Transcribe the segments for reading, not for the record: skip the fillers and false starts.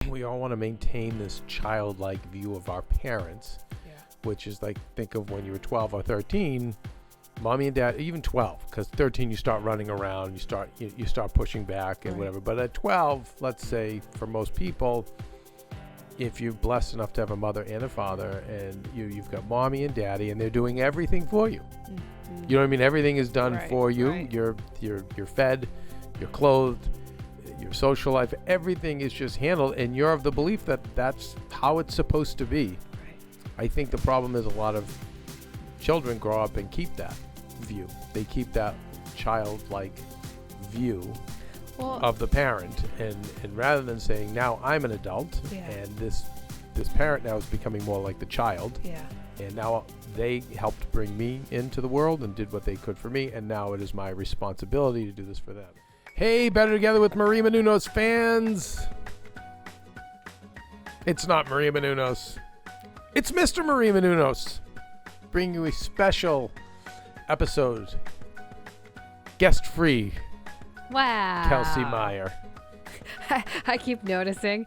we all want to maintain this childlike view of our parents, which is like, think of when you were 12 or 13, mommy and dad, even 12, because 13 you start running around, you start pushing back and whatever. But at 12, let's say for most people, if you're blessed enough to have a mother and a father, and you've got mommy and daddy, and they're doing everything for you. Mm-hmm. You know what I mean? Everything is done for you. Right. You're fed, you're clothed, your social life, everything is just handled, and you're of the belief that that's how it's supposed to be. Right. I think the problem is a lot of children grow up and keep that view. They keep that childlike view of the parent, and rather than saying, now I'm an adult, and this parent now is becoming more like the child, and now they helped bring me into the world and did what they could for me, and now it is my responsibility to do this for them. Hey, Better Together with Maria Menounos fans. It's not Maria Menounos. It's Mr. Maria Menounos, bringing you a special episode, guest-free. Wow. Kelsey Meyer. I keep noticing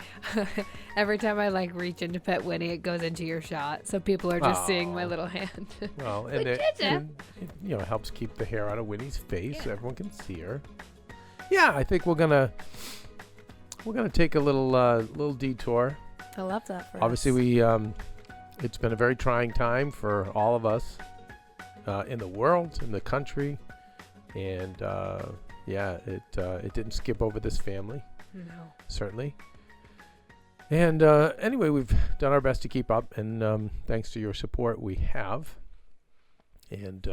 every time I reach in to pet Winnie, it goes into your shot. So people are just seeing my little hand. Well, and it helps keep the hair out of Winnie's face so everyone can see her. Yeah, I think we're gonna take a little detour. I love that. Obviously, it's been a very trying time for all of us in the world, in the country, and it didn't skip over this family. No, certainly. And anyway, we've done our best to keep up, and thanks to your support, we have. And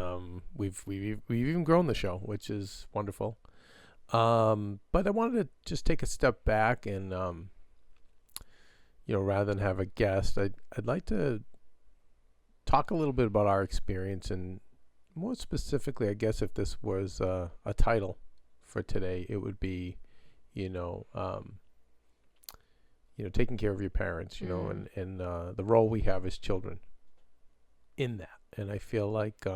we've even grown the show, which is wonderful. But I wanted to just take a step back and, rather than have a guest, I'd like to talk a little bit about our experience, and more specifically, I guess if this was a title for today, it would be, taking care of your parents, and the role we have as children in that. And I feel like,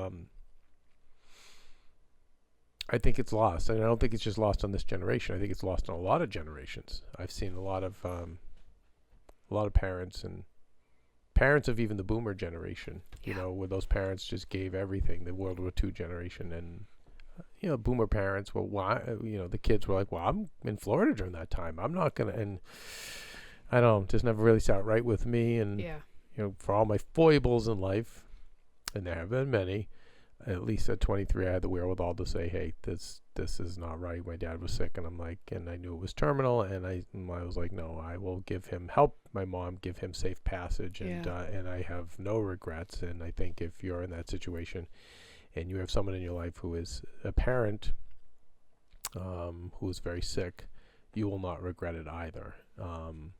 I think it's lost, and I don't think it's just lost on this generation. I think it's lost on a lot of generations. I've seen a lot of parents and parents of even the boomer generation, where those parents just gave everything, the World War II generation. And, boomer parents, well, why, the kids were like, well, I'm in Florida during that time. I'm not going to, and I don't, just never really sat right with me. And, for all my foibles in life, and there have been many, at least at 23, I had the wherewithal to say, hey, this is not right. My dad was sick, and I'm like, and I knew it was terminal, and I was like, no, I will give him help. My mom, give him safe passage, and I have no regrets. And I think if you're in that situation, and you have someone in your life who is a parent, who is very sick, you will not regret it either. And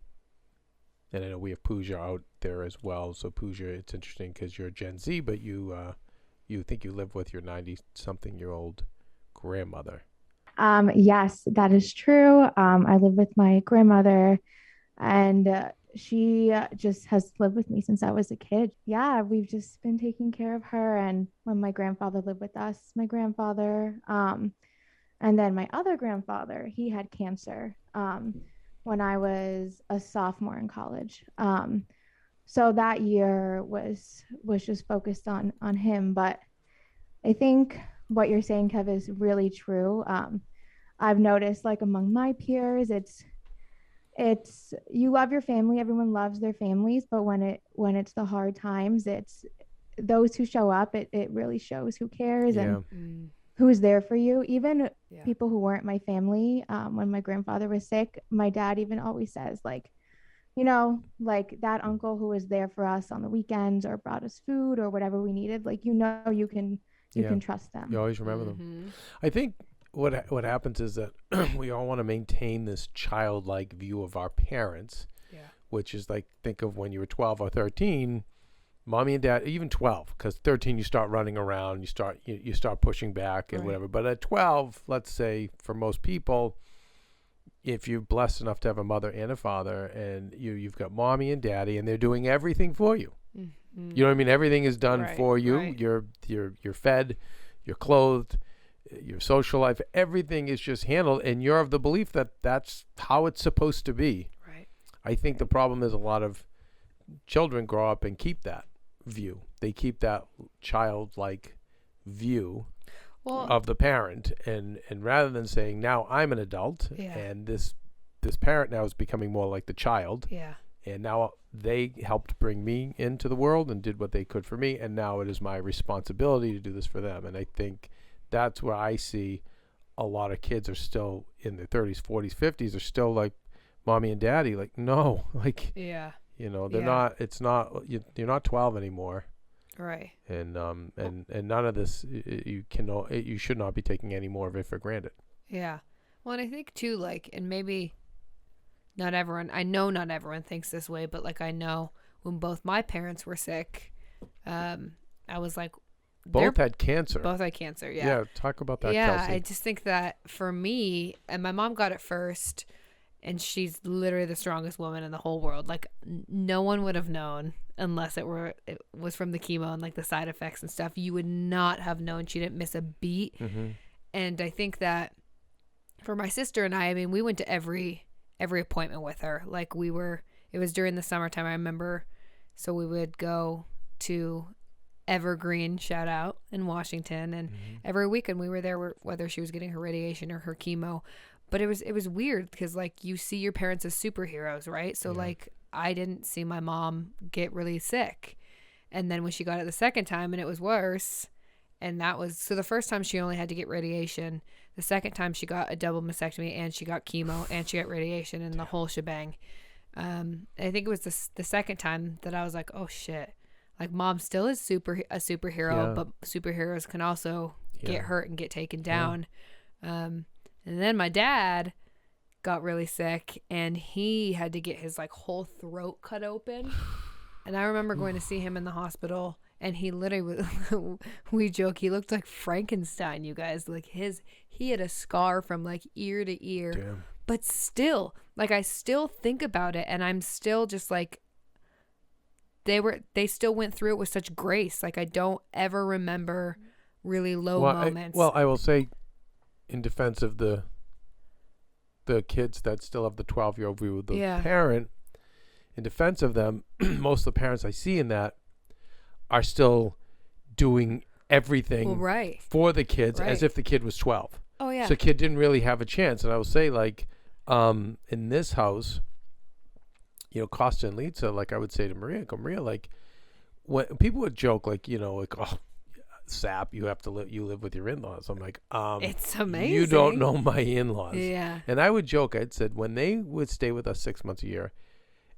I know we have Pooja out there as well. So Pooja, it's interesting because you're Gen Z, but you think you live with your 90-something-year-old grandmother. Yes, that is true. I live with my grandmother, and she just has lived with me since I was a kid. Yeah, we've just been taking care of her. And when my grandfather lived with us, my grandfather, and then my other grandfather, he had cancer when I was a sophomore in college. So that year was just focused on him. But I think what you're saying, Kev, is really true. I've noticed, among my peers, it's you love your family. Everyone loves their families, but when it's the hard times, it's those who show up. It really shows who cares and who's there for you. Even people who weren't my family. When my grandfather was sick, my dad even always says, that uncle who was there for us on the weekends or brought us food or whatever we needed, you can trust them. You always remember them. I think what happens is that we all want to maintain this childlike view of our parents, which is think of when you were 12 or 13, mommy and dad, even 12, because 13 you start running around, you start pushing back and whatever. But at 12, let's say for most people, if you're blessed enough to have a mother and a father, and you've got mommy and daddy, and they're doing everything for you. Mm-hmm. You know what I mean? Everything is done for you. Right. You're fed, you're clothed, your social life, everything is just handled, and you're of the belief that that's how it's supposed to be. Right. I think the problem is a lot of children grow up and keep that view. They keep that childlike view of the parent, and rather than saying, now I'm an adult, and this parent now is becoming more like the child, and now they helped bring me into the world and did what they could for me, and now it is my responsibility to do this for them. And I think that's where I see a lot of kids are still in their 30s, 40s, 50s, are still like mommy and daddy. Like, no, like, you know, they're not, it's not, you're not 12 anymore. Right. And none of this, you should not be taking any more of it for granted. Yeah. Well, and I think too, like, and maybe not everyone, I know not everyone thinks this way, but like, I know when both my parents were sick, I was like, both had cancer. Both had cancer. Yeah. Yeah. Talk about that. Yeah. Kelsey. I just think that for me, and my mom got it first, and she's literally the strongest woman in the whole world. Like, no one would have known unless it was from the chemo and like the side effects and stuff. You would not have known. She didn't miss a beat. Mm-hmm. And I think that for my sister and I mean, we went to every appointment with her. Like, it was during the summertime, I remember. So we would go to Evergreen, shout out, in Washington, and every weekend we were there, whether she was getting her radiation or her chemo. But it was weird because, like, you see your parents as superheroes, right? So like, I didn't see my mom get really sick, and then when she got it the second time and it was worse, and that was, so the first time she only had to get radiation, the second time she got a double mastectomy and she got chemo and she got radiation and the whole shebang. I think it was the second time that I was like, oh shit. Like, mom still is a superhero, but superheroes can also get hurt and get taken down. And then my dad got really sick, and he had to get his like whole throat cut open. And I remember going to see him in the hospital, and he literally was, we joke, he looked like Frankenstein, you guys. Like, he had a scar from like ear to ear. Damn. But still, like, I still think about it, and I'm still just like, they still went through it with such grace. Like, I don't ever remember really low moments. I will say, in defense of the kids that still have the 12-year-old view of the parent, in defense of them, most of the parents I see in that are still doing everything for the kids as if the kid was 12. Oh, yeah. So the kid didn't really have a chance. And I will say, like, in this house, you know, Costa and Lisa, like, I would say to Maria, like, when people would joke, like, you know, like, oh, sap, you live with your in-laws. I'm like, it's amazing. You don't know my in-laws. Yeah. And I would joke, I'd said, when they would stay with us 6 months a year,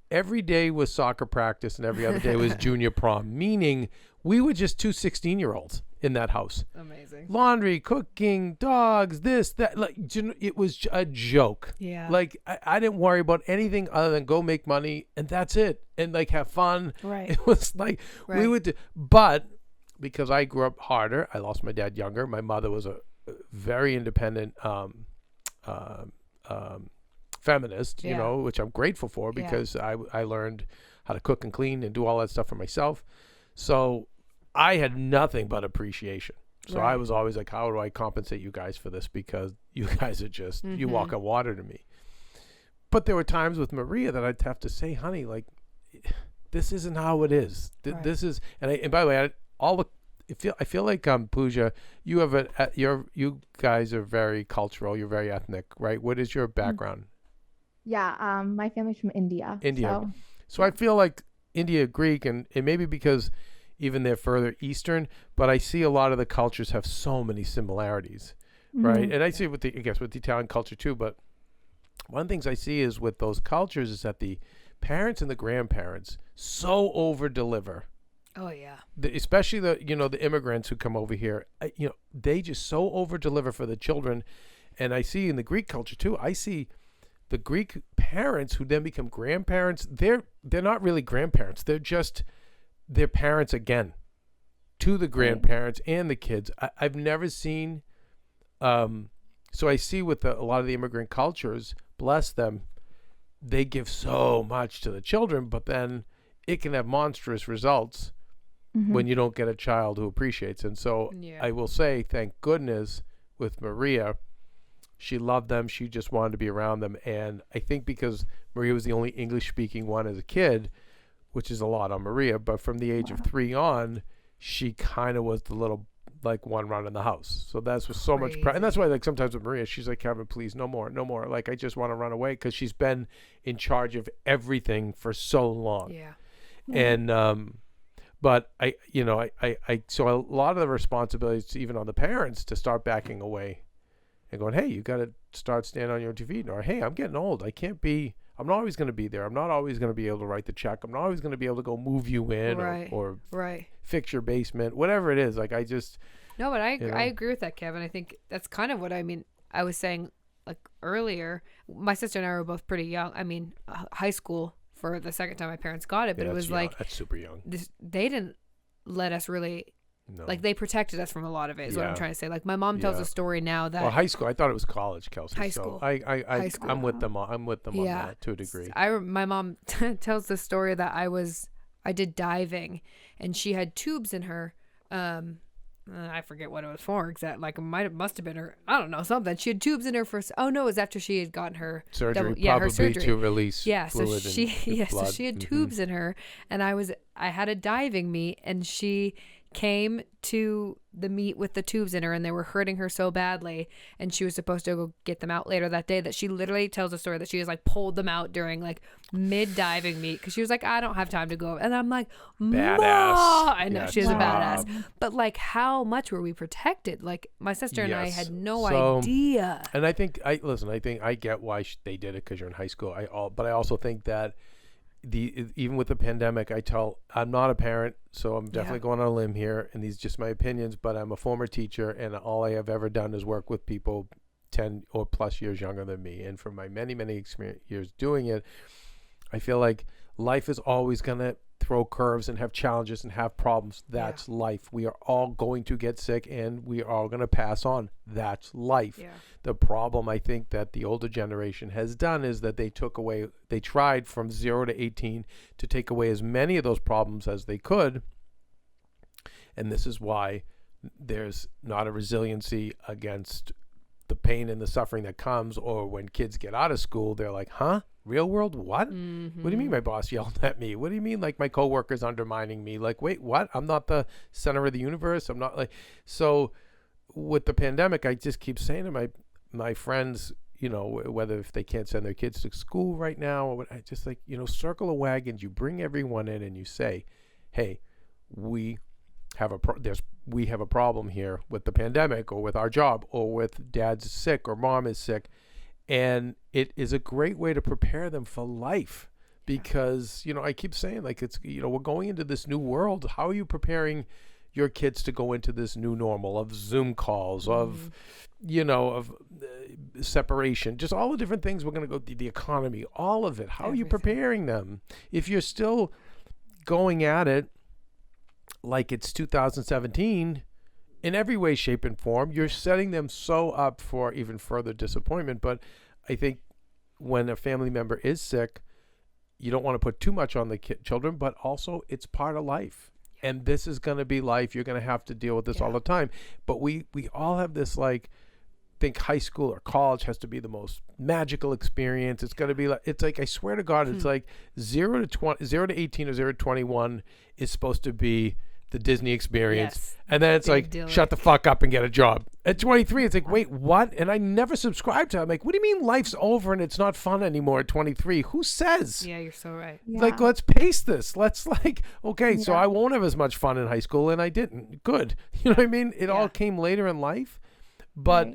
every day was soccer practice and every other day was junior prom, meaning we were just two 16-year-olds in that house. Amazing. Laundry, cooking, dogs, this, that. Like, it was a joke. Yeah. Like, I didn't worry about anything other than go make money, and that's it. And, like, have fun. Right. It was like, we would do, but because I grew up harder, I lost my dad younger. My mother was a very independent feminist, you know, which I'm grateful for, because I learned how to cook and clean and do all that stuff for myself. So I had nothing but appreciation. So I was always like, how do I compensate you guys for this? Because you guys are just, you walk on water to me. But there were times with Maria that I'd have to say, honey, like, this isn't how it is. This is, and by the way, I feel like Pooja, you have you guys are very cultural. You're very ethnic, right? What is your background? Yeah, my family's from India. So I feel like India, Greek, and maybe because even they're further eastern, but I see a lot of the cultures have so many similarities, right? And I see with the Italian culture too. But one of the things I see is with those cultures is that the parents and the grandparents so over deliver. Oh yeah. Especially the immigrants who come over here, they just so over deliver for the children. And I see in the Greek culture too, I see the Greek parents who then become grandparents. They're not really grandparents. They're parents again to the grandparents and the kids. I've never seen, so I see with a lot of the immigrant cultures, bless them, they give so much to the children, but then it can have monstrous results when you don't get a child who appreciates. And so I will say, thank goodness with Maria, she loved them. She just wanted to be around them. And I think because Maria was the only English speaking one as a kid, which is a lot on Maria. But from the age of 3 on, she kind of was the little like one running the house. So that's with so much and that's why like sometimes with Maria, she's like, Kevin, please, no more. Like I just want to run away, because she's been in charge of everything for so long. Yeah. And but I so a lot of the responsibilities even on the parents to start backing away and going, hey, you got to start standing on your own 2 feet, or hey, I'm getting old, I'm not always going to be there, I'm not always going to be able to write the check, I'm not always going to be able to go move you in or fix your basement, whatever it is. Like I just no, but I agree with that, Kevin. I think that's kind of what I was saying like earlier. My sister and I were both pretty young. I mean, high school for the second time my parents got it, but it was young. like that's super young. They didn't let us really. No. Like they protected us from a lot of it is what I'm trying to say. Like my mom tells a story now that high school. I thought it was college, Kelsey. High school. So high school. I'm with them. I'm with them on that to a degree. My mom tells the story that I did diving, and she had tubes in her. I forget what it was for exactly. Like must have been her. I don't know, something. She had tubes in her for. Oh no, it was after she had gotten her surgery. her surgery to release. Yeah, fluid so she blood. so she had tubes in her, and I had a diving meet, and she came to the meet with the tubes in her, and they were hurting her so badly, and she was supposed to go get them out later that day, that she literally tells a story that she just like pulled them out during like mid diving meet, because she was like, I don't have time to go. And I'm like, badass. I know, she was a badass, but like how much were we protected? Like my sister and I had no idea. And I think I get why they did it, because you're in high school. But I also think that even with the pandemic, I'm not a parent, so I'm definitely going on a limb here, and these are just my opinions, but I'm a former teacher, and all I have ever done is work with people 10 or plus years younger than me. And from my many years doing it, I feel like life is always going to throw curves and have challenges and have problems. That's life. We are all going to get sick, and we are all going to pass on. That's life. The problem I think that the older generation has done is that they tried from 0 to 18 to take away as many of those problems as they could. And this is why there's not a resiliency against the pain and the suffering that comes, or when kids get out of school, they're like, huh? Real world? What? Mm-hmm. What do you mean my boss yelled at me? What do you mean like my coworker's undermining me? Like, wait, what? I'm not the center of the universe. I'm not like, so with the pandemic, I just keep saying to my friends, whether if they can't send their kids to school right now, or what, I just like, circle of wagons, you bring everyone in and you say, hey, we have a problem here with the pandemic, or with our job, or with dad's sick or mom is sick. And it is a great way to prepare them for life, because, I keep saying like it's, we're going into this new world. How are you preparing your kids to go into this new normal of Zoom calls, of, of separation, just all the different things we're going to go, the economy, all of it. How are you preparing them? If you're still going at it like it's 2017, in every way, shape, and form, you're setting them so up for even further disappointment. But I think when a family member is sick, you don't want to put too much on the children, but also it's part of life. And this is going to be life. You're going to have to deal with this all the time. But we all have this, like, think high school or college has to be the most magical experience. It's going to be like, it's like, I swear to God, it's like 0 to 18 or 0 to 21 is supposed to be the Disney experience, and then it's like, shut the fuck up and get a job. At 23, it's like, wait, what? And I never subscribed to it. I'm like, what do you mean life's over and it's not fun anymore at 23? Who says? Yeah, you're so right. Like, let's pace this. Let's okay, so I won't have as much fun in high school, and I didn't. Good. You know what I mean? It all came later in life, but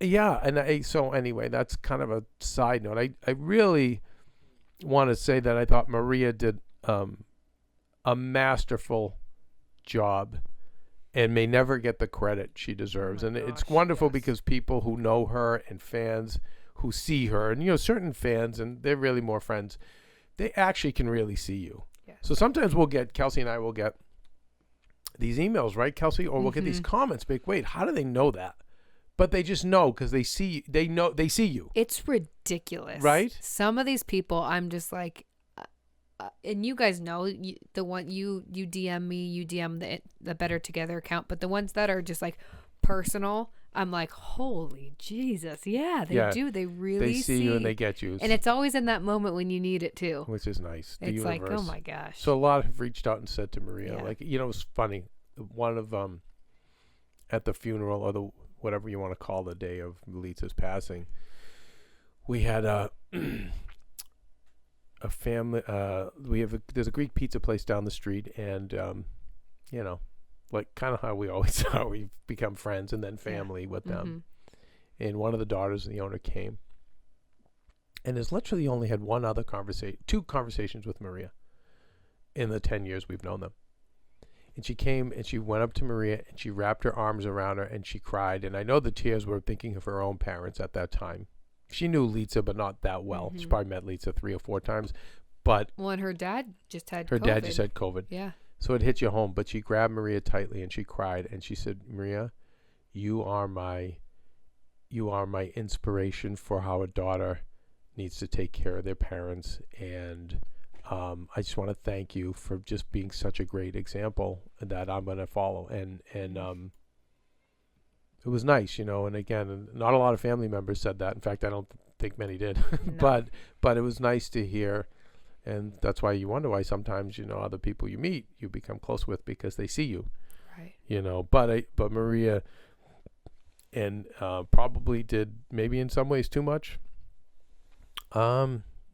so anyway, that's kind of a side note. I really want to say that I thought Maria did a masterful job, and may never get the credit she deserves. It's wonderful because people who know her and fans who see her, and certain fans, and they're really more friends, they actually can really see you. So sometimes Kelsey and I will get these emails, right, Kelsey, or we'll get these comments, like, wait, how do they know that? But they just know, because they see you. It's ridiculous, right? Some of these people, I'm just like, and you guys know, the one you DM me, you DM the Better Together account, but the ones that are just like personal, I'm like, holy Jesus. Yeah, they do. They really they see you and they get you. And it's always in that moment when you need it too. Which is nice. The it's universe. like, oh my gosh. So a lot have reached out and said to Maria, Yeah. like, you know, it's funny. One of at the funeral, or the whatever you want to call the day of Lisa's passing, we had a family. There's a Greek pizza place down the street, and you know, like kind of how we always are. We've become friends and then family with them. And one of the daughters of the owner came, and has literally only had two conversations with Maria in the 10 years we've known them. And she came and she went up to Maria and she wrapped her arms around her and she cried. And I know the tears were thinking of her own parents at that time. She knew Lisa, but not that well. She probably met Lisa 3 or 4 times. But and her dad just had her COVID. dad just had COVID. Yeah. So it hit you home. But she grabbed Maria tightly and she cried and she said, Maria, you are my inspiration for how a daughter needs to take care of their parents. And I just want to thank you for just being such a great example that I'm going to follow. And it was nice, you know, and again, not a lot of family members said that. In fact, I don't think many did, No. but it was nice to hear. And that's why you wonder why sometimes, you know, other people you meet, you become close with because they see you, Right. you know, but Maria and probably did maybe in some ways too much.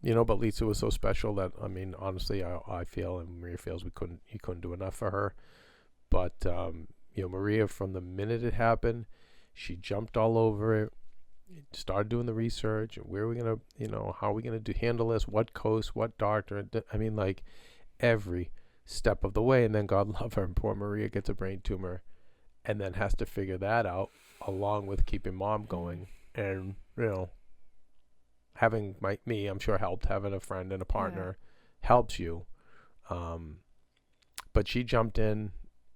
You know, but Lisa was so special that, I mean, honestly, I feel, and Maria feels, he couldn't do enough for her. But, you know, Maria, from the minute it happened, she jumped all over it, started doing the research, and where are we going to, you know, how are we going to handle this? What coast, what doctor? I mean, like, every step of the way. And then God love her, and poor Maria gets a brain tumor and then has to figure that out along with keeping mom going. And, you know, having me, I'm sure helped. Having a friend and a partner helps you. But she jumped in,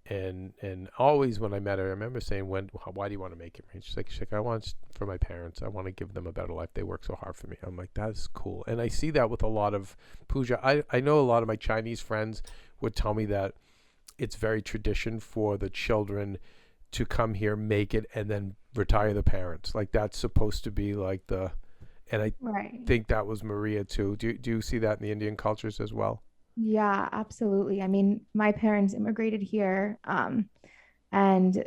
and always when I met her, I remember saying, why do you want to make it? She's like, I want for my parents. I want to give them a better life. They work so hard for me. I'm like, that's cool. And I see that with a lot of Pooja. I know a lot of my Chinese friends would tell me that it's very tradition for the children to come here, make it, and then retire the parents. Like that's supposed to be like the... And I think that was Maria too. Do you see that in the Indian cultures as well? Yeah, absolutely. I mean, my parents immigrated here, and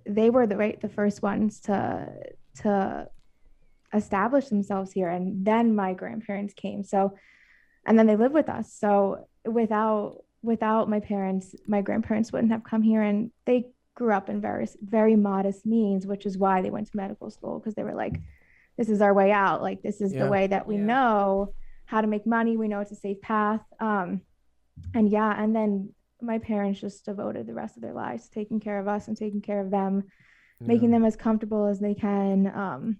they were the first ones to establish themselves here, and then my grandparents came. So, and then they live with us. So without my parents, my grandparents wouldn't have come here, and they grew up in very modest means, which is why they went to medical school, because they were like, this is our way out. Like, this is the way that we know how to make money. We know it's a safe path. And then my parents just devoted the rest of their lives to taking care of us and taking care of them, making them as comfortable as they can.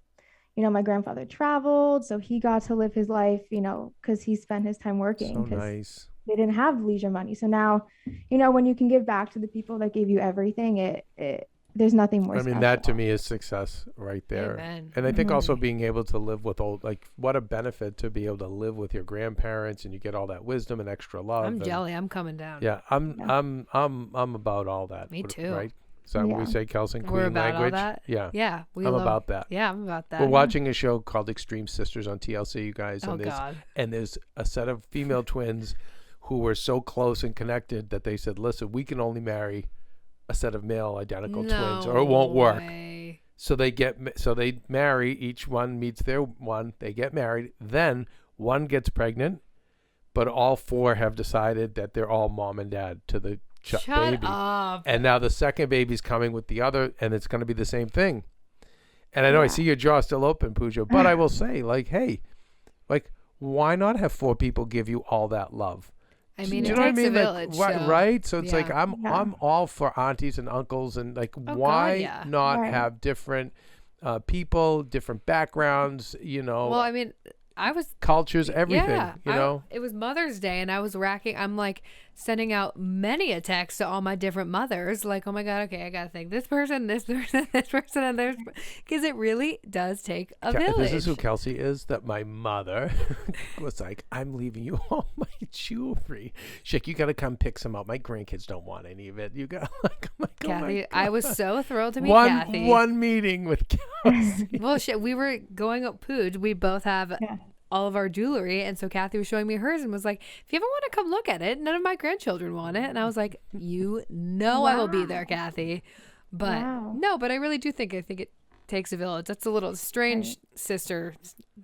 You know, my grandfather traveled, so he got to live his life, you know, because he spent his time working. So nice. They didn't have leisure money. So now, you know, when you can give back to the people that gave you everything, there's nothing more special. That to me is success right there. Amen. And I think also being able to live with what a benefit to be able to live with your grandparents, and you get all that wisdom and extra love. I'm jelly. I'm coming down. Yeah, I'm about all that. Me too. Right? Is that what we say, Kelsey? We're Queen about language? all that? Yeah. Yeah. I'm about that. Yeah, I'm about that. We're watching a show called Extreme Sisters on TLC, you guys. Oh, God. And there's a set of female twins who were so close and connected that they said, listen, we can only marry a set of male identical twins or it won't work. So they marry, each one meets their one, they get married, then one gets pregnant, but all 4 have decided that they're all mom and dad to the baby. Up. And now the second baby's coming with the other, and it's going to be the same thing. And I know I see your jaw still open, Pooja, but I will say, like, hey, like, why not have 4 people give you all that love? I mean, do you it know takes what I mean? a village. Like, right? So it's like I'm Yeah. all for aunties and uncles, and like why not have different people, different backgrounds, you know? Well, I mean, cultures, everything, you know? It was Mother's Day, and I'm like sending out many a text to all my different mothers, like, oh my God, okay, I gotta thank this person, this person, this person, and there's, because it really does take a village. This is who Kelsey is, that my mother was like, I'm leaving you all my jewelry. She's like, you gotta come pick some up. My grandkids don't want any of it. You got, like, I'm like, Oh my Kathy, God. I was so thrilled to meet Kathy. One meeting with Kelsey. Well, shit, we were going up Pooja. We both have all of our jewelry. And so Kathy was showing me hers and was like, if you ever want to come look at it, none of my grandchildren want it. And I was like, I will be there, Kathy. But no, but I really do think, it takes a village. That's a little strange sister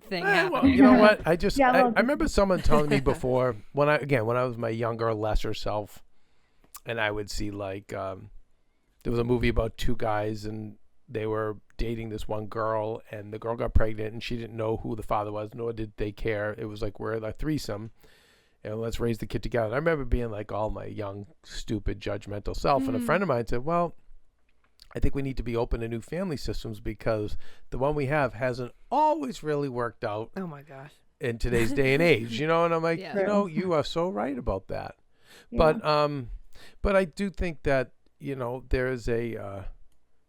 thing happening. Well, you know what? I remember someone telling me before when I was my younger, lesser self, and I would see like, there was a movie about two guys and they were dating this one girl and the girl got pregnant and she didn't know who the father was, nor did they care. It was like, we're a threesome and let's raise the kid together. And I remember being like all my young, stupid, judgmental self. And a friend of mine said, well, I think we need to be open to new family systems because the one we have hasn't always really worked out. Oh my gosh. In today's day and age, and I'm like, you are so right about that. Yeah. But I do think that,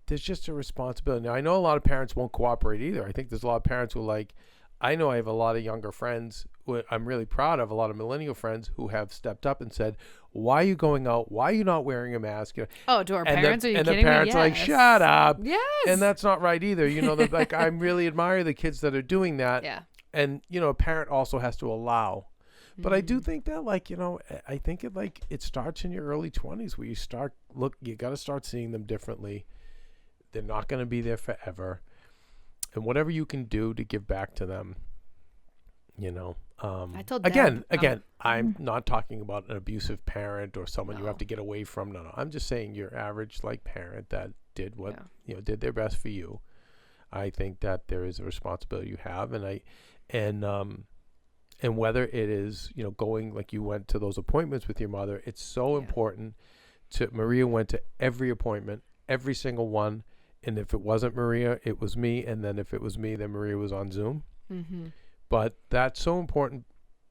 there's just a responsibility. Now, I know a lot of parents won't cooperate either. I think there's a lot of parents who I know I have a lot of younger friends who I'm really proud of, a lot of millennial friends who have stepped up and said, why are you going out? Why are you not wearing a mask? Oh, to our parents? Are you kidding me? And the parents are like, shut up. Yes. And that's not right either. They're like, I really admire the kids that are doing that. Yeah. And, a parent also has to allow. But I do think that, I think it starts in your early 20s where you got to start seeing them differently. They're not going to be there forever. And whatever you can do to give back to them, I told again, I'm not talking about an abusive parent or someone you have to get away from. No. I'm just saying your average parent that did what, did their best for you. I think that there is a responsibility you have. And whether it is, going like you went to those appointments with your mother, it's so important Maria went to every appointment, every single one. And if it wasn't Maria, it was me. And then if it was me, then Maria was on Zoom. Mm-hmm. But that's so important.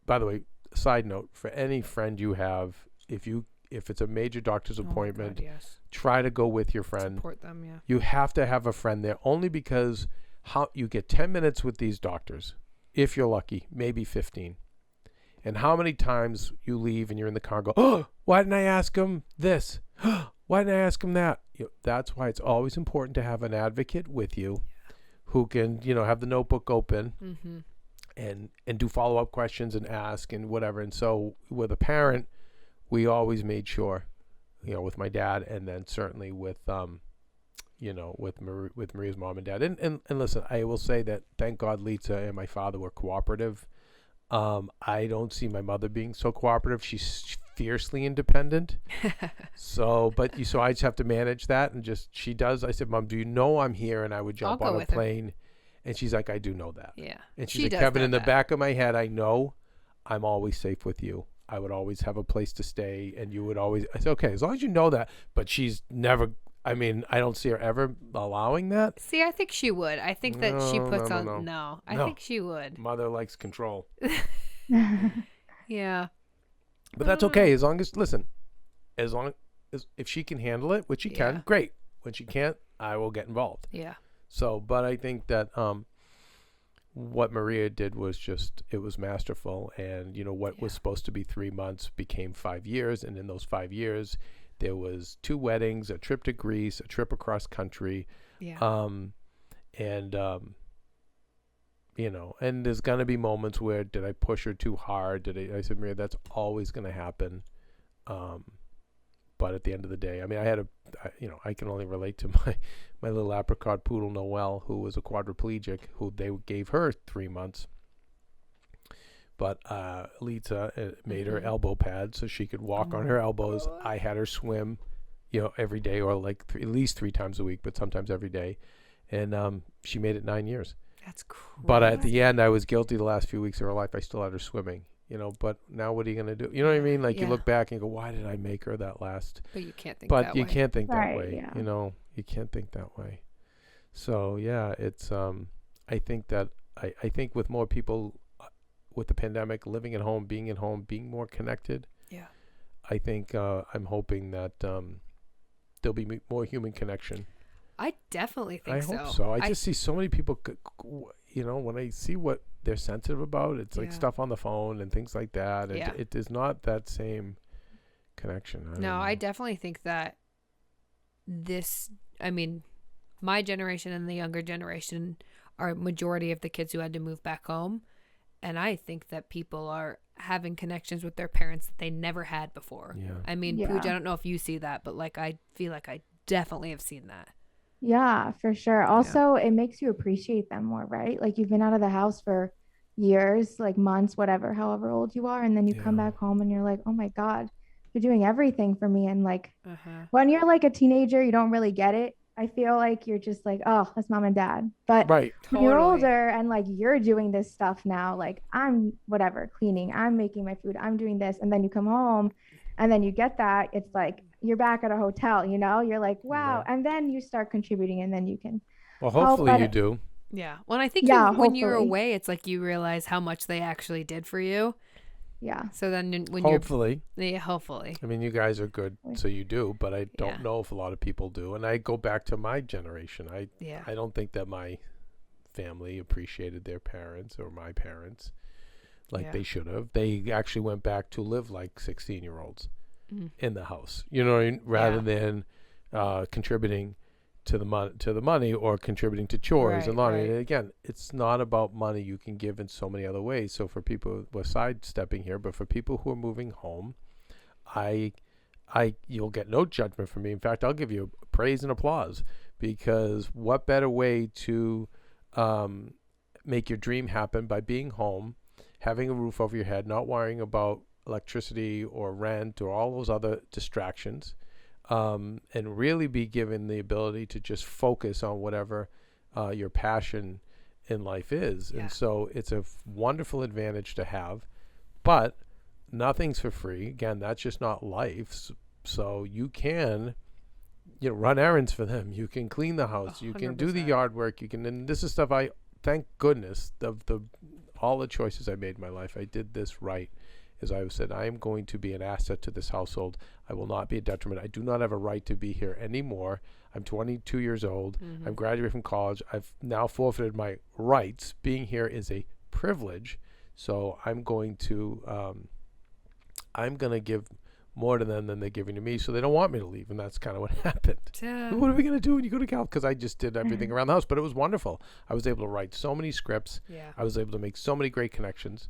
By the way, side note, for any friend you have, if it's a major doctor's appointment, try to go with your friend. Support them, yeah. You have to have a friend there only because you get 10 minutes with these doctors. If you're lucky, maybe 15. And how many times you leave and you're in the car and go, oh, why didn't I ask him this? Why didn't I ask him that? That's why it's always important to have an advocate with you who can, have the notebook open and do follow-up questions and ask and whatever. And so with a parent, we always made sure, with my dad and then certainly with, with Maria's mom and dad. And listen, I will say that thank God Lisa and my father were cooperative. I don't see my mother being so cooperative. She's fiercely independent. So I just have to manage that and she does. I said, Mom, do you know I'm here? And I would jump on a plane. And she's like, I do know that. Yeah. And she's like, Kevin, in the back of my head, I know I'm always safe with you. I would always have a place to stay. And you would always, I said, okay, as long as you know that. But she's never, I don't see her ever allowing that. See, I think she would. I think that she puts on, I think she would. Mother likes control. Yeah. But that's okay. As long as if she can handle it, which she can, great. When she can't, I will get involved. Yeah. So, but I think that what Maria did was it was masterful. And, what was supposed to be 3 months became 5 years. And in those 5 years, there was 2 weddings, a trip to Greece, a trip across country. Yeah. And there's going to be moments where did I push her too hard? I said, Maria, that's always going to happen. But at the end of the day, I can only relate to my little apricot poodle, Noelle, who was a quadriplegic, who they gave her 3 months. But Lisa made her elbow pads so she could walk on her elbows. I had her swim, every day or at least 3 times a week, but sometimes every day. And she made it 9 years. That's crazy. But at the end, I was guilty the last few weeks of her life. I still had her swimming, but now what are you going to do? You know what I mean? You look back and go, why did I make her that last? But you can't think that way. But you can't think that way. Yeah. You can't think that way. So, yeah, it's, I think that, I think with more people with the pandemic, living at home, being more connected. Yeah. I think, I'm hoping that, there'll be more human connection. I definitely think so. I hope so. I just see so many people, when I see what they're sensitive about, it's like stuff on the phone and things like that. It is not that same connection. I definitely think that my generation and the younger generation are a majority of the kids who had to move back home. And I think that people are having connections with their parents that they never had before. Yeah. I mean, Yeah. Pooja, I don't know if you see that, but like, I feel like I definitely have seen that. Yeah, for sure. Also, it makes you appreciate them more, right? Like you've been out of the house for years, like months, whatever, however old you are, and then you come Yeah. back home and you're like, "Oh my God, you're doing everything for me." And like Uh-huh. when you're like a teenager, you don't really get it. I feel like you're just like, "Oh, that's mom and dad." But Right. when you're Totally. older and like you're doing this stuff now, like I'm whatever, cleaning, I'm making my food, I'm doing this, and then you come home and then you get that, it's like you're back at a hotel, you're like, wow. Right. And then you start contributing and then you can Well, help. hopefully you But do. Yeah. Well, I think yeah, when you're hopefully. away, it's like you realize how much they actually did for you. Yeah. So then when Hopefully. hopefully. I mean, you guys are good, so you do, but I don't Yeah. know if a lot of people do. And I go back to my generation. I don't think that my family appreciated their parents or my parents like they should have. They actually went back to live like 16-year-olds in the house, rather than contributing to the money or contributing to chores and laundry. Right. And again, it's not about money. You can give in so many other ways. So for people, we're sidestepping here, but for people who are moving home, you'll get no judgment from me. In fact, I'll give you praise and applause, because what better way to make your dream happen by being home, having a roof over your head, not worrying about electricity or rent or all those other distractions, and really be given the ability to just focus on whatever your passion in life is. Yeah. And so it's a wonderful advantage to have, but nothing's for free. Again, that's just not life. So you can run errands for them. You can clean the house. You can do the 100%. yard work. And this is stuff thank goodness all the choices I made in my life, I did this right. As I said, I am going to be an asset to this household. I will not be a detriment. I do not have a right to be here anymore. I'm 22 years old. I'm graduating from college. I've now forfeited my rights. Being here is a privilege. So I'm going to give more to them than they're giving to me. So they don't want me to leave. And that's kind of what happened. What are we going to do when you go to Cal? Because I just did everything around the house. But it was wonderful. I was able to write so many scripts. Yeah. I was able to make so many great connections.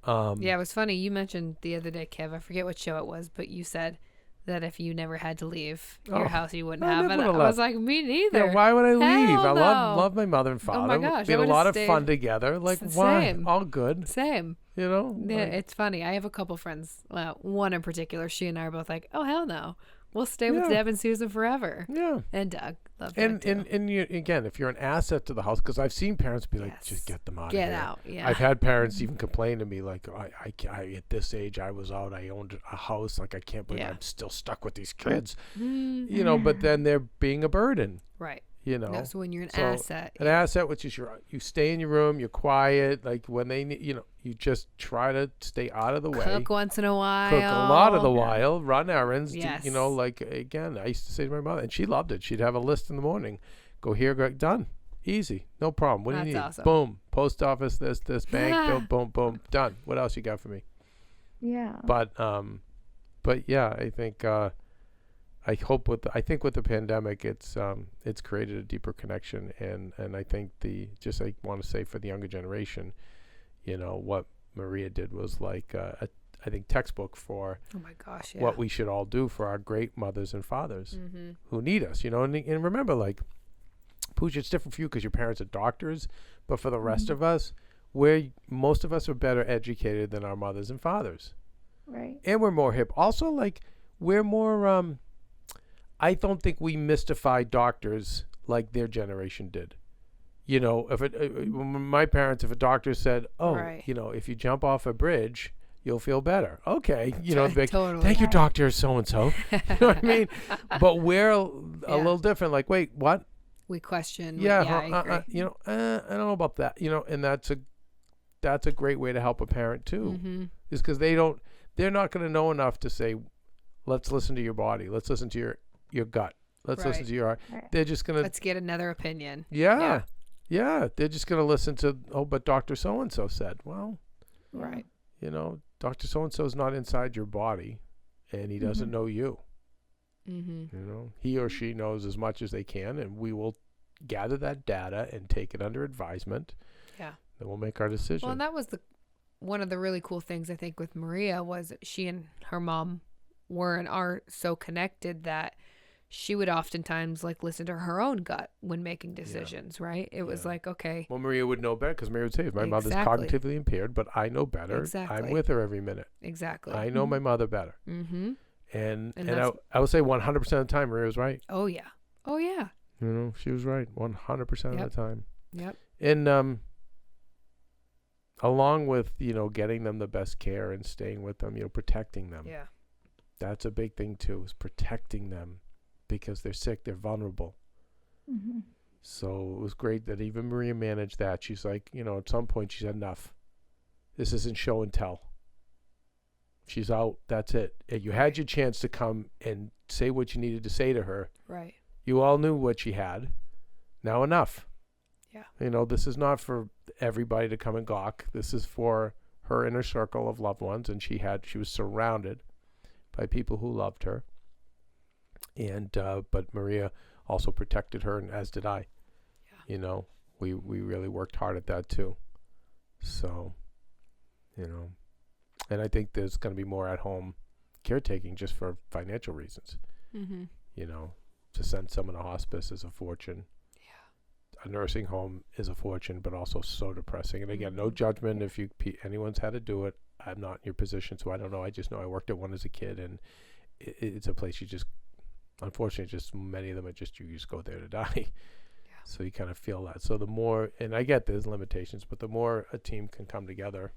It was funny. You mentioned the other day, Kev, I forget what show it was, but you said that if you never had to leave your house, you wouldn't have it. I was like, me neither. Yeah, why would I leave? Hell I no. love my mother and father. Oh my gosh, we had I a would've lot of stayed. fun together. Like, why? Same. All good. Same. Yeah, It's funny. I have a couple friends. One in particular, she and I are both like, oh, hell no. We'll stay with Deb and Susan forever. Yeah. And Doug. Love Doug too. And you, again, if you're an asset to the house, because I've seen parents be like, Yes. just get them out Get of here. out. Yeah. I've had parents even complain to me like, I at this age I was out. I owned a house. Like, I can't believe I'm still stuck with these kids. But then they're being a burden. Right. No, so when you're an asset. An asset, which is you stay in your room, you're quiet. Like when they need, you just try to stay out of the way. Cook once in a while. Cook a lot of the while, run errands. Yes. Like again, I used to say to my mother, and she loved it. She'd have a list in the morning. Go here, go done. Easy, no problem. What do you need? Awesome. Boom, post office, this bank bill, boom, boom, done. What else you got for me? Yeah. But yeah, I think I hope with the pandemic, it's created a deeper connection, and I think I want to say for the younger generation, what Maria did was like I think textbook for Oh my gosh, yeah. what we should all do for our great mothers and fathers who need us, and remember, like, Pooja, it's different for you because your parents are doctors, but for the rest of us, most of us are better educated than our mothers and fathers. Right. And we're more hip. Also, like, we're more, I don't think we mystify doctors like their generation did. My parents, if a doctor said, if you jump off a bridge, you'll feel better. Okay. Totally. Thank you, Dr. So-and-so. You know what I mean? But we're a little different. Like, wait, what? We question. Yeah. I agree. I don't know about that. And that's a great way to help a parent too. Is because they're not going to know enough to say, let's listen to your body. Let's listen to your gut. Let's listen to your heart. They're just going to. Let's get another opinion. Yeah. They're just going to listen to, but Dr. So-and-so said, well, right. Dr. So-and-so is not inside your body and he doesn't know you. Mm-hmm. You know, he or she knows as much as they can, and we will gather that data and take it under advisement. Yeah. Then we'll make our decision. Well, and that was one of the really cool things I think with Maria was she and her mom were and are so connected that she would oftentimes like listen to her own gut when making decisions, right? It was like, okay. Well, Maria would know better because Maria would say, my mother's Exactly. cognitively impaired, but I know better. Exactly. I'm with her every minute. Exactly. I know my mother better. Mm-hmm. And that's- I would say 100% of the time, Maria was right. Oh, yeah. Oh, yeah. You know, she was right 100% of the time. Yep. And along with, you know, getting them the best care and staying with them, you know, protecting them. Yeah. That's a big thing too, is protecting them because they're sick, they're vulnerable. Mm-hmm. So it was great that even Maria managed that. She's like, you know, at some point she said, enough. This isn't show and tell. She's out. That's it. And you had your chance to come and say what you needed to say to her. Right. You all knew what she had. Now enough. Yeah. You know, this is not for everybody to come and gawk. This is for her inner circle of loved ones. And she was surrounded by people who loved her. And, but Maria also protected her, and as did I. Yeah. You know, we really worked hard at that too. So, you know, and I think there's going to be more at home caretaking just for financial reasons. Mm-hmm. You know, to send someone to hospice is a fortune. A nursing home is a fortune, but also so depressing. And again, no judgment if anyone's had to do it. I'm not in your position, so I don't know. I just know I worked at one as a kid, and it's a place you just, unfortunately, just many of them are just, you just go there to die. Yeah. So you kind of feel that. So the more, and I get there's limitations, but the more a team can come together,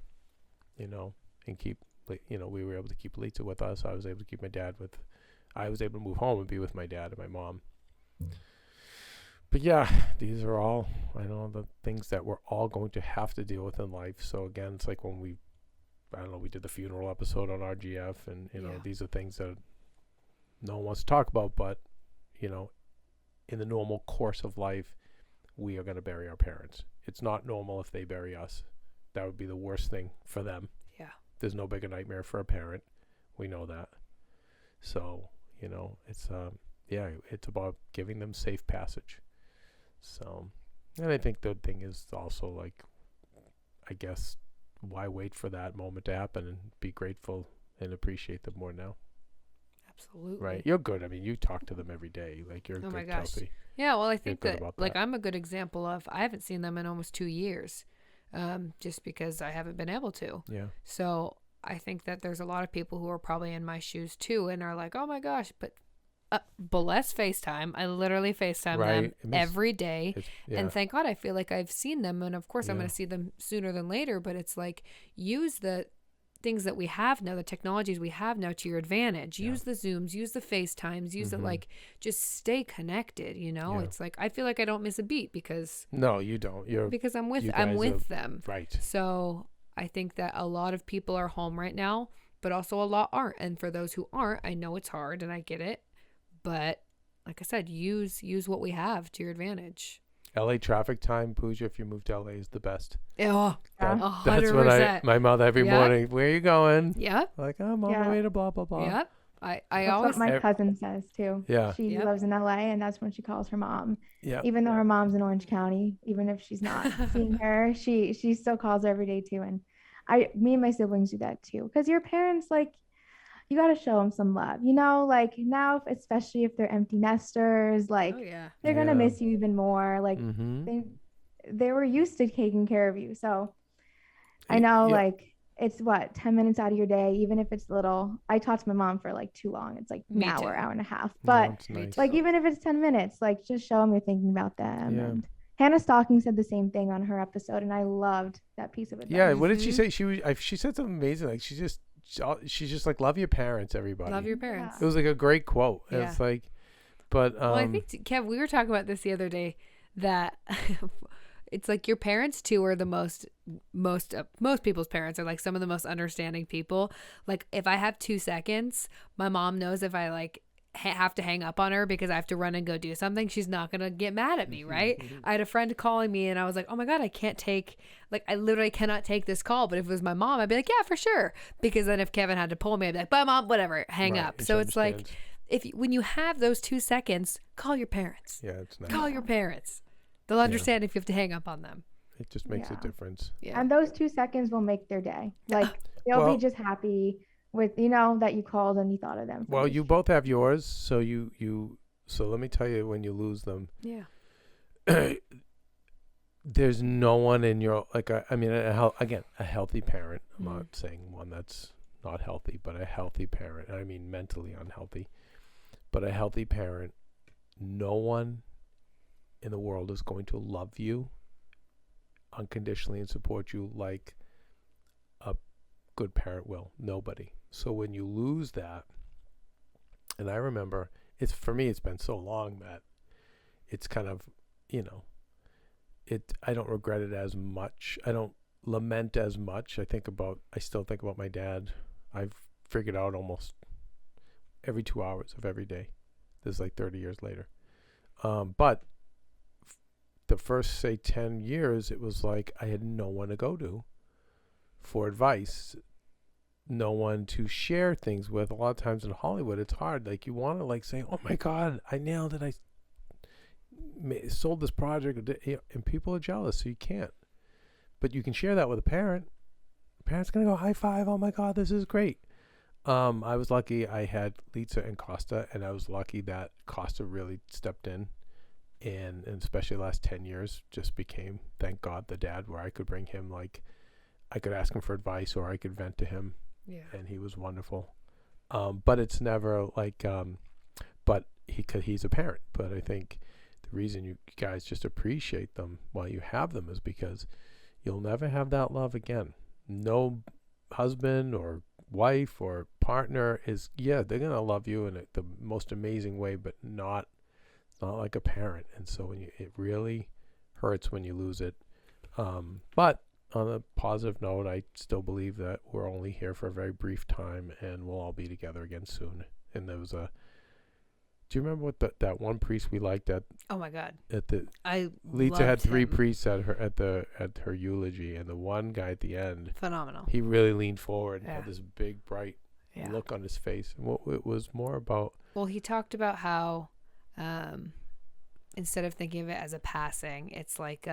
you know, and keep, you know, we were able to keep Lisa with us. I was able to keep my dad with, I was able to move home and be with my dad and my mom. But yeah, these are all, I know, the things that we're all going to have to deal with in life. So again, it's like when we did the funeral episode on RGF, and, you know, these are things that no one wants to talk about, but, you know, in the normal course of life, we are going to bury our parents. It's not normal if they bury us. That would be the worst thing for them. Yeah. There's no bigger nightmare for a parent. We know that. So, you know, it's about giving them safe passage. So, and I think the thing is also, like, I guess, why wait for that moment to happen, and be grateful and appreciate them more now. Absolutely. Right. You're good. I mean, you talk to them every day. Like, you're oh good, my gosh. Kelsey. Yeah, well, I think that, about like, that. I'm a good example of, I haven't seen them in almost 2 years, just because I haven't been able to. Yeah. So I think that there's a lot of people who are probably in my shoes too, and are like, oh my gosh, but less FaceTime. I literally FaceTime them every day. And thank God I feel like I've seen them. And of course I'm going to see them sooner than later, but it's like, use the things that we have now, the technologies we have now to your advantage. Use the Zooms, use the FaceTimes, use it, like, just stay connected, you know? It's like, I feel like I don't miss a beat because. No, you don't. Because I'm with them. Right. So I think that a lot of people are home right now, but also a lot aren't. And for those who aren't, I know it's hard and I get it. But like I said, use what we have to your advantage. LA traffic time, Pooja, if you move to LA, is the best. Oh, that's what my mother every morning, where are you going? Yeah. Like, I'm on the way to blah, blah, blah. Yeah. I that's always. What my cousin says too. Yeah. She lives in LA, and that's when she calls her mom. Yeah. Even though her mom's in Orange County, even if she's not seeing her, she still calls her every day too. And me and my siblings do that too. Because your parents, like, you got to show them some love, you know, like now, especially if they're empty nesters, like they're going to miss you even more. Like they were used to taking care of you. So I know like it's 10 minutes out of your day, even if it's little. I talk to my mom for like too long. It's like an hour and a half, but like, even if it's 10 minutes, like just show them you're thinking about them. And Hannah Stocking said the same thing on her episode, and I loved that piece of it. Yeah. What did she say? She said something amazing. Like, she's just like, love your parents, everybody. Love your parents. It was like a great quote. Yeah. It's like, but well, I think Kev, we were talking about this the other day, that it's like your parents too are the most people's parents are like some of the most understanding people. Like, if I have 2 seconds, my mom knows if I like have to hang up on her because I have to run and go do something, she's not gonna get mad at me, right? I had a friend calling me and I was like, oh my God, I literally cannot take this call. But if it was my mom, I'd be like, yeah, for sure. Because then if Kevin had to pull me, I'd be like, bye mom, whatever, hang up. So it's like when you have those 2 seconds, call your parents. Yeah, it's nice. Call your parents. They'll understand if you have to hang up on them. It just makes a difference. Yeah. And those 2 seconds will make their day. Like they'll be just happy with, that you called and you thought of them. Well, you both have yours. So so let me tell you, when you lose them, there's no one in your, like, a healthy parent. I'm not saying one that's not healthy, but a healthy parent. I mean, mentally unhealthy, but a healthy parent. No one in the world is going to love you unconditionally and support you like a good parent will. Nobody. So when you lose that, and I remember, for me, it's been so long that it's kind of, I don't regret it as much. I don't lament as much. I still think about my dad. I've figured out almost every 2 hours of every day. This is like 30 years later. But the first, say, 10 years, it was like I had no one to go to for advice, no one to share things with. A lot of times in Hollywood, it's hard. Like, you want to, like, say, oh my God, I nailed it. I sold this project, and people are jealous, so you can't. But you can share that with a parent. Parent's going to go high five. Oh my God, this is great. I was lucky I had Lisa and Costa, and I was lucky that Costa really stepped in. And especially the last 10 years just became, thank God, the dad where I could bring him, like, I could ask him for advice or I could vent to him. Yeah. And he was wonderful. But it's never like, but he's a parent. But I think the reason you guys just appreciate them while you have them is because you'll never have that love again. No husband or wife or partner is, they're going to love you in the most amazing way, but not like a parent. And so it really hurts when you lose it. But on a positive note, I still believe that we're only here for a very brief time and we'll all be together again soon. And there was do you remember what that one priest we liked at? Oh my God. Lisa had 3 priests at her eulogy, and the one guy at the end, phenomenal. He really leaned forward and had this big bright look on his face. And what it was more about. Well, he talked about how instead of thinking of it as a passing, it's like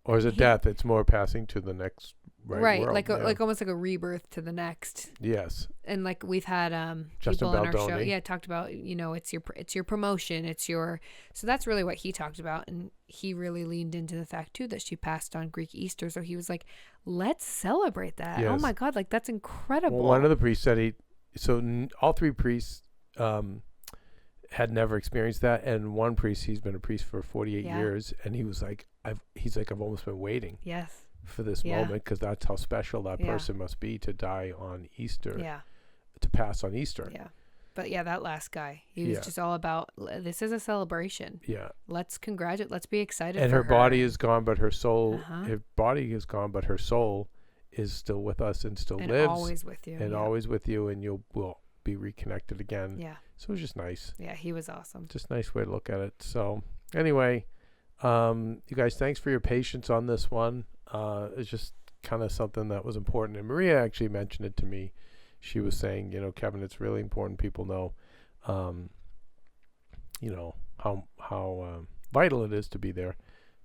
or as a death, it's more passing to the next world. Like almost like a rebirth to the next. Yes. And like we've had Justin people on Baldoni. our show, talked about, it's your promotion, so that's really what he talked about, and he really leaned into the fact too that she passed on Greek Easter, so he was like, let's celebrate that. Yes. Oh my God, like that's incredible. Well, one of the priests said all 3 priests had never experienced that, and one priest, he's been a priest for 48 years, and he was like, I've almost been waiting for this moment, because that's how special that person must be to die on Easter, to pass on Easter. But that last guy, he was just all about, this is a celebration. Let's congratulate, let's be excited. And for her body is gone, but her soul, her body is gone, but her soul is still with us and still lives, always with you, and always with you, and will be reconnected again. So it was just nice. He was awesome. Just a nice way to look at it. So anyway, you guys, thanks for your patience on this one. It's just kind of something that was important, and Maria actually mentioned it to me. She was saying, Kevin, it's really important people know, how vital it is to be there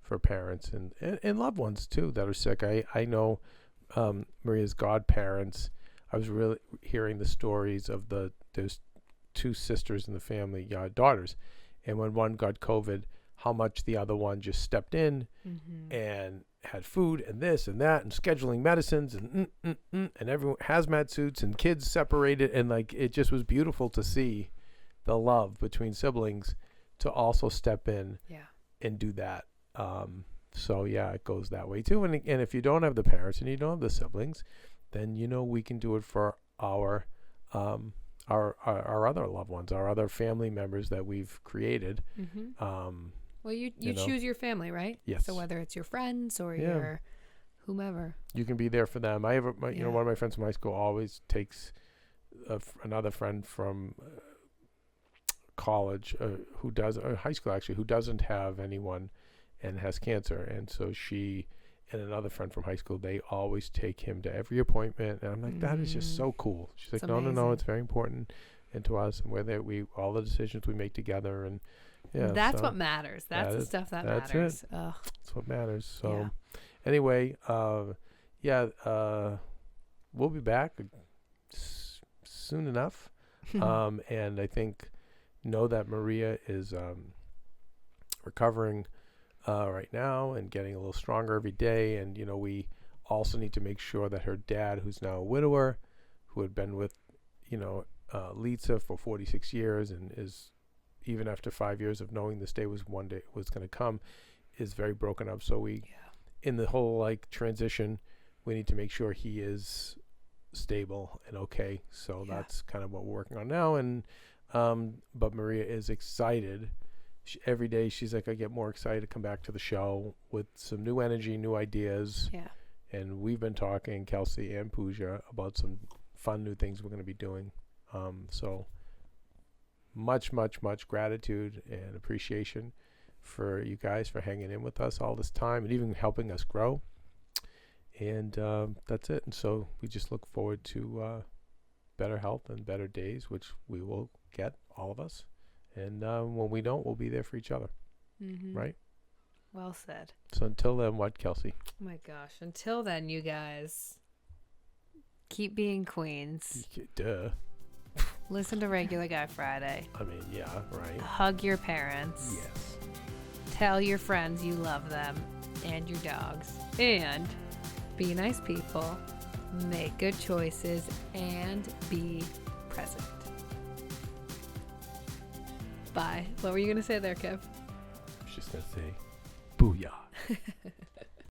for parents and loved ones too that are sick. I know Maria's godparents. I was really hearing the stories of there's 2 sisters in the family, daughters, and when one got COVID, how much the other one just stepped in and had food and this and that and scheduling medicines and everyone hazmat suits and kids separated, and like it just was beautiful to see the love between siblings to also step in and do that. So it goes that way too. And if you don't have the parents and you don't have the siblings, then we can do it for our other loved ones, our other family members that we've created. Well, you choose your family, right? Yes. So whether it's your friends or your whomever, you can be there for them. I have one of my friends from high school always takes another friend from college high school actually, who doesn't have anyone and has cancer, and so she and another friend from high school, they always take him to every appointment, and I'm like, that is just so cool. She's like, no, it's very important into us, and whether all the decisions we make together, and that's what matters. That's the stuff that matters. That's what matters. So anyway, we'll be back soon enough. And I think know that Maria is recovering right now and getting a little stronger every day. And we also need to make sure that her dad, who's now a widower, who had been with Lisa for 46 years and is, even after 5 years of knowing this day was going to come, is very broken up. So in the whole transition, we need to make sure he is stable and okay. So that's kind of what we're working on now. And but Maria is excited. Every day she's like, I get more excited to come back to the show with some new energy, new ideas. Yeah. And we've been talking, Kelsey and Pooja, about some fun new things we're going to be doing. So much gratitude and appreciation for you guys for hanging in with us all this time and even helping us grow. And that's it. And so we just look forward to better health and better days, which we will get, all of us. And when we don't, we'll be there for each other. Right? Well said. So until then, what, Kelsey? Oh my gosh. Until then, you guys, keep being queens. Duh. Listen to Regular Guy Friday. I mean, yeah, right. Hug your parents. Yes. Tell your friends you love them and your dogs. And be nice people. Make good choices and be present. Bye. What were you going to say there, Kev? I was just going to say, booyah.